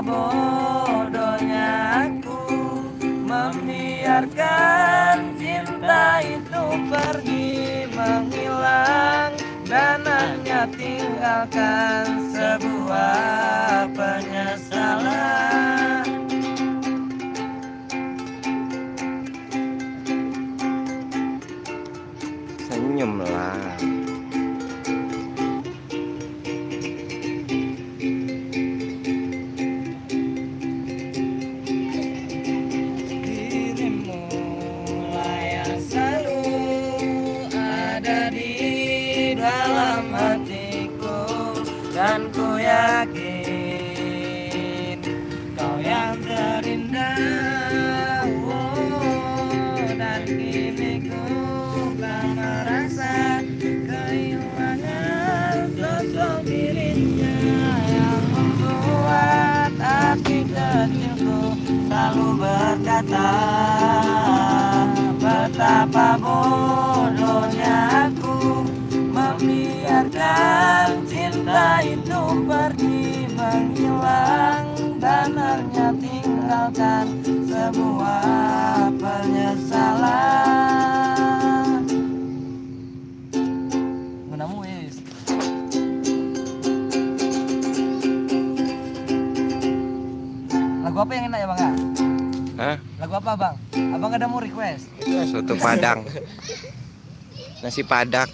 bodohnya aku membiarkan cinta itu pergi menghilang dan hanya tinggalkan sebuah penyesalan. Senyumlah. Dirimu lah yang selalu ada di dalam hatiku, dan ku yakin kau yang terindah. Dan kini ku tak merasa kehilangan sosok dirinya yang membuat hati kecilku selalu berkata betapa bodohnya aku membiarkan cinta itu pergi menghilang dan hanya tinggalkan sebuah penyesalan. Gunamu wis. Lagu apa yang enak ya bang? Hah? Lagu apa bang? Abang ada mau request? Soto Padang. Nasi Padang.